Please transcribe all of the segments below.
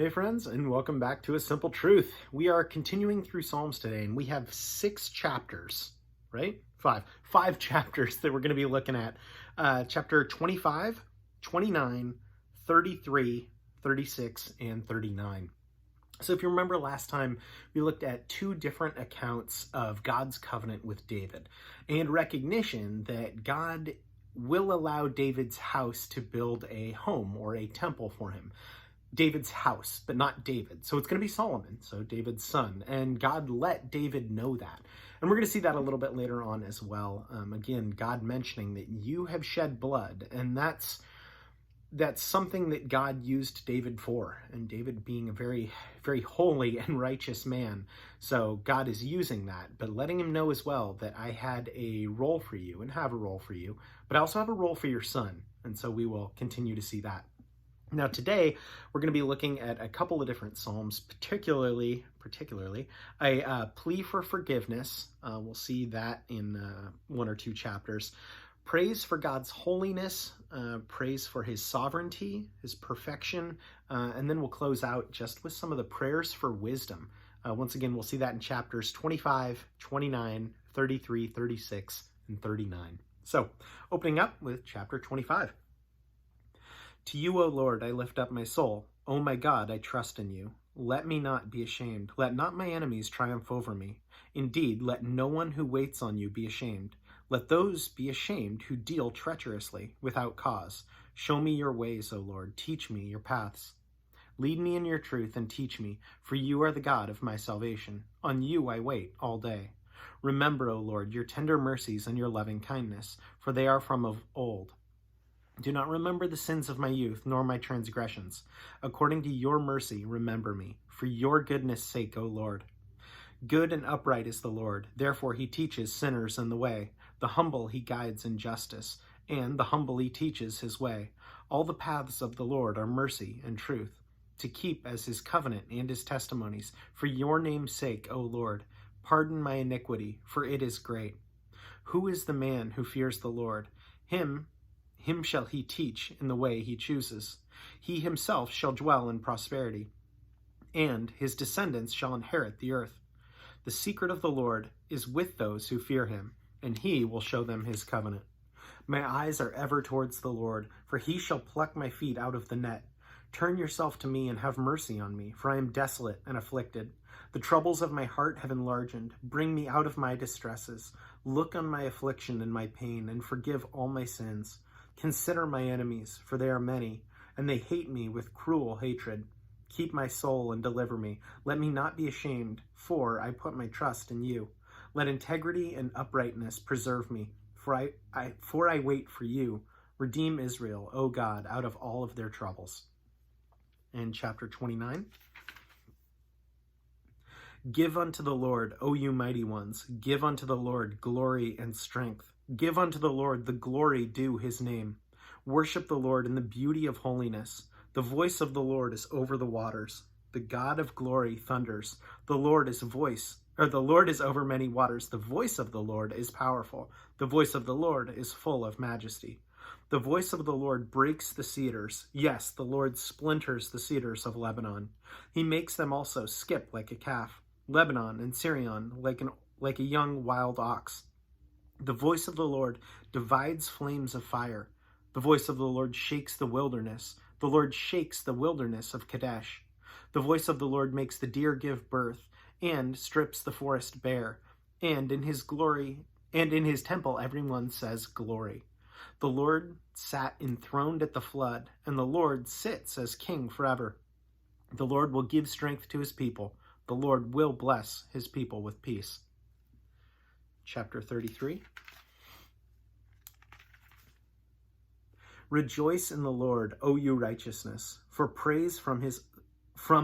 Hey friends, and welcome back to A Simple Truth. We are continuing through Psalms today, and we have 6 chapters, right? Five chapters that we're going to be looking at. Chapter 25, 29, 33, 36, and 39. So if you remember last time, we looked at 2 different accounts of God's covenant with David and recognition that God will allow David's house to build a home or a temple for him. David's house, but not David. So it's going to be Solomon, so David's son. And God let David know that. And we're going to see that a little bit later on as well. Again, God mentioning that you have shed blood, and that's something that God used David for, and David being a very, very holy and righteous man. So God is using that, but letting him know as well that I had a role for you and have a role for you, but I also have a role for your son. And so we will continue to see that. Now today, we're going to be looking at a couple of different Psalms, particularly a plea for forgiveness. We'll see that in 1 or 2 chapters. Praise for God's holiness, praise for his sovereignty, his perfection, and then we'll close out just with some of the prayers for wisdom. Once again, we'll see that in chapters 25, 29, 33, 36, and 39. So, opening up with chapter 25. To you, O Lord, I lift up my soul. O my God, I trust in you. Let me not be ashamed. Let not my enemies triumph over me. Indeed, let no one who waits on you be ashamed. Let those be ashamed who deal treacherously, without cause. Show me your ways, O Lord. Teach me your paths. Lead me in your truth and teach me, for you are the God of my salvation. On you I wait all day. Remember, O Lord, your tender mercies and your loving kindness, for they are from of old. Do not remember the sins of my youth, nor my transgressions. According to your mercy, remember me, for your goodness' sake, O Lord. Good and upright is the Lord, therefore he teaches sinners in the way. The humble he guides in justice, and the humble he teaches his way. All the paths of the Lord are mercy and truth, to keep as his covenant and his testimonies. For your name's sake, O Lord, pardon my iniquity, for it is great. Who is the man who fears the Lord? Him shall he teach in the way he chooses. He himself shall dwell in prosperity, and his descendants shall inherit the earth. The secret of the Lord is with those who fear him, and he will show them his covenant. My eyes are ever towards the Lord, for he shall pluck my feet out of the net. Turn yourself to me and have mercy on me, for I am desolate and afflicted. The troubles of my heart have enlarged. Bring me out of my distresses. Look on my affliction and my pain, and forgive all my sins. Consider my enemies, for they are many, and they hate me with cruel hatred. Keep my soul and deliver me. Let me not be ashamed, for I put my trust in you. Let integrity and uprightness preserve me, for I wait for you. Redeem Israel, O God, out of all of their troubles. And chapter 29. Give unto the Lord, O you mighty ones. Give unto the Lord glory and strength. Give unto the Lord the glory due his name. Worship the Lord in the beauty of holiness. The voice of the Lord is over the waters. The God of glory thunders. The Lord is over many waters. The voice of the Lord is powerful. The voice of the Lord is full of majesty. The voice of the Lord breaks the cedars. Yes, the Lord splinters the cedars of Lebanon. He makes them also skip like a calf. Lebanon and Syrian like a young wild ox. The voice of the Lord divides flames of fire. The voice of the Lord shakes the wilderness. The Lord shakes the wilderness of Kadesh. The voice of the Lord makes the deer give birth, and strips the forest bare. And in his temple everyone says glory. The Lord sat enthroned at the flood, and the Lord sits as king forever. The Lord will give strength to his people. The Lord will bless his people with peace. Chapter 33. Rejoice in the Lord, O you righteousness, for praise from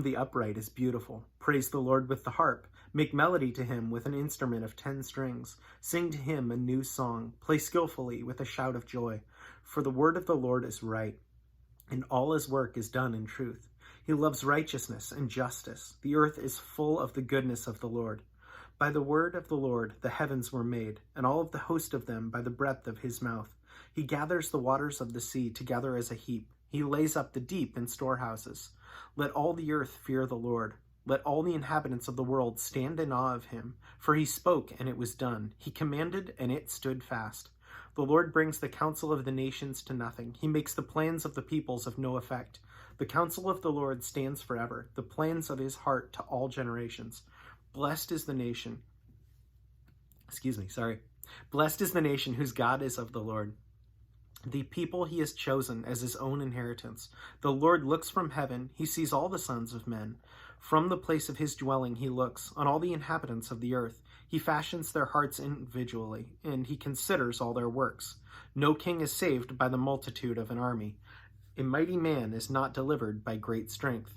the upright is beautiful. Praise the Lord with the harp. Make melody to him with an instrument of 10 strings. Sing to him a new song. Play skillfully with a shout of joy. For the word of the Lord is right, and all his work is done in truth. He loves righteousness and justice. The earth is full of the goodness of the Lord. By the word of the Lord the heavens were made, and all of the host of them by the breath of his mouth. He gathers the waters of the sea together as a heap. He lays up the deep in storehouses. Let all the earth fear the Lord. Let all the inhabitants of the world stand in awe of him. For he spoke, and it was done. He commanded, and it stood fast. The Lord brings the counsel of the nations to nothing. He makes the plans of the peoples of no effect. The counsel of the Lord stands forever, the plans of his heart to all generations. Blessed is the nation. Blessed is the nation whose God is of the Lord, the people he has chosen as his own inheritance. The Lord looks from heaven. He sees all the sons of men. From the place of his dwelling he looks on all the inhabitants of the earth. He fashions their hearts individually, and he considers all their works. No king is saved by the multitude of an army. A mighty man is not delivered by great strength.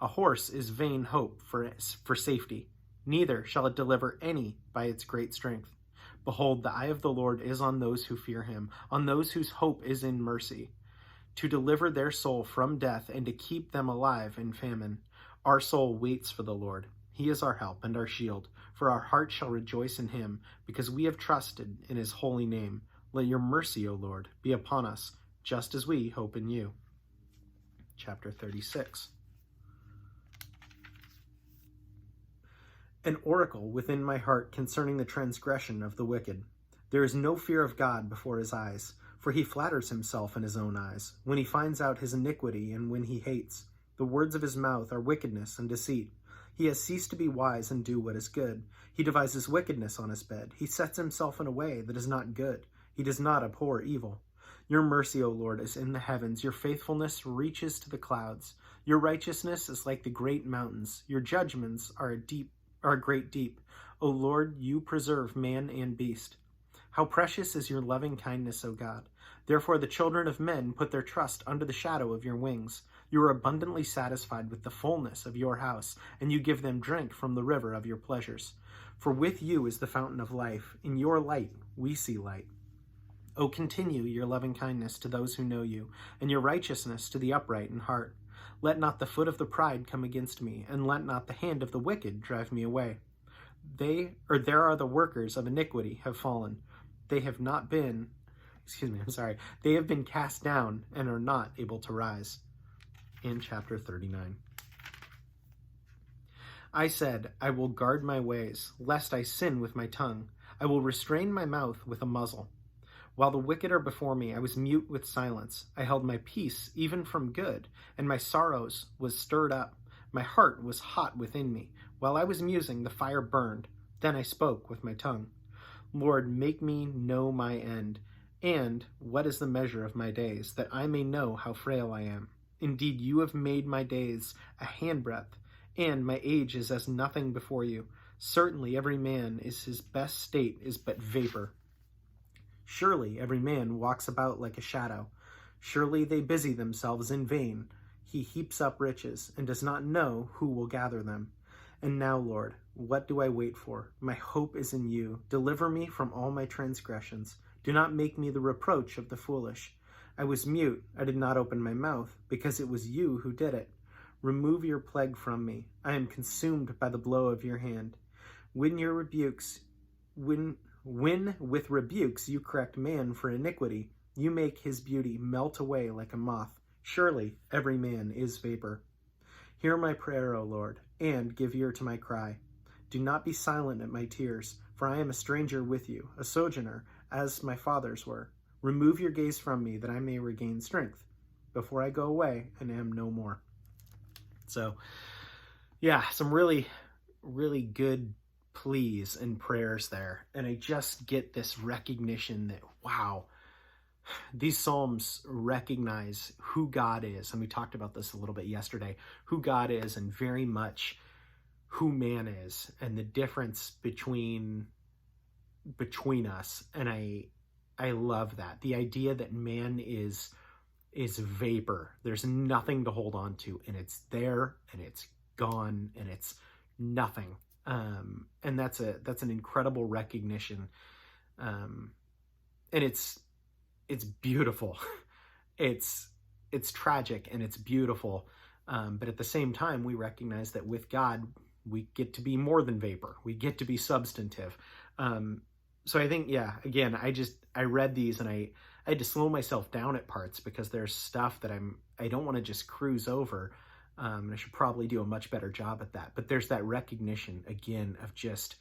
A horse is vain hope for safety. Neither shall it deliver any by its great strength. Behold, the eye of the Lord is on those who fear him, on those whose hope is in mercy, to deliver their soul from death and to keep them alive in famine. Our soul waits for the Lord. He is our help and our shield, for our heart shall rejoice in him, because we have trusted in his holy name. Let your mercy, O Lord, be upon us, just as we hope in you. Chapter 36. An oracle within my heart concerning the transgression of the wicked. There is no fear of God before his eyes, for he flatters himself in his own eyes, when he finds out his iniquity and when he hates. The words of his mouth are wickedness and deceit. He has ceased to be wise and do what is good. He devises wickedness on his bed. He sets himself in a way that is not good. He does not abhor evil. Your mercy, O Lord, is in the heavens. Your faithfulness reaches to the clouds. Your righteousness is like the great mountains. Your judgments are a great deep. O Lord, you preserve man and beast. How precious is your loving kindness, O God. Therefore the children of men put their trust under the shadow of your wings. You are abundantly satisfied with the fullness of your house, and you give them drink from the river of your pleasures. For with you is the fountain of life. In your light we see light. O continue your loving kindness to those who know you, and your righteousness to the upright in heart. Let not the foot of the pride come against me, and let not the hand of the wicked drive me away. There are the workers of iniquity have fallen. They have been cast down and are not able to rise. In chapter 39. I said, I will guard my ways, lest I sin with my tongue. I will restrain my mouth with a muzzle. While the wicked are before me, I was mute with silence. I held my peace even from good, and my sorrows was stirred up. My heart was hot within me. While I was musing, the fire burned. Then I spoke with my tongue. Lord, make me know my end, and what is the measure of my days, that I may know how frail I am. Indeed, you have made my days a handbreadth, and my age is as nothing before you. Certainly every man is his best state is but vapor. Surely every man walks about like a shadow. Surely they busy themselves in vain. He heaps up riches and does not know who will gather them. And now, Lord, what do I wait for? My hope is in you. Deliver me from all my transgressions. Do not make me the reproach of the foolish. I was mute. I did not open my mouth, because it was you who did it. Remove your plague from me. I am consumed by the blow of your hand. When with rebukes you correct man for iniquity, you make his beauty melt away like a moth. Surely every man is vapor. Hear my prayer, O Lord, and give ear to my cry. Do not be silent at my tears, for I am a stranger with you, a sojourner, as my fathers were. Remove your gaze from me, that I may regain strength, before I go away and am no more. So, yeah, some really, really good pleas and prayers there. And I just get this recognition that, wow, these Psalms recognize who God is. And we talked about this a little bit yesterday, who God is and very much who man is and the difference between us. And I love that. The idea that man is vapor. There's nothing to hold on to, and it's there and it's gone and it's nothing. And that's an incredible recognition. And it's beautiful. It's tragic and it's beautiful. But at the same time, we recognize that with God, we get to be more than vapor. We get to be substantive. So I think, yeah, again, I read these and I I had to slow myself down at parts because there's stuff that I don't want to just cruise over. And I should probably do a much better job at that. But there's that recognition again of just,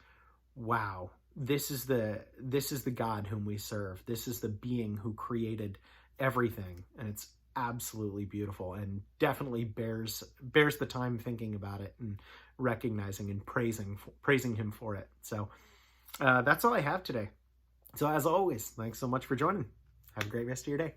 wow, this is the God whom we serve. This is the being who created everything, and it's absolutely beautiful, and definitely bears the time thinking about it and recognizing and praising him for it. So that's all I have today. So as always, thanks so much for joining. Have a great rest of your day.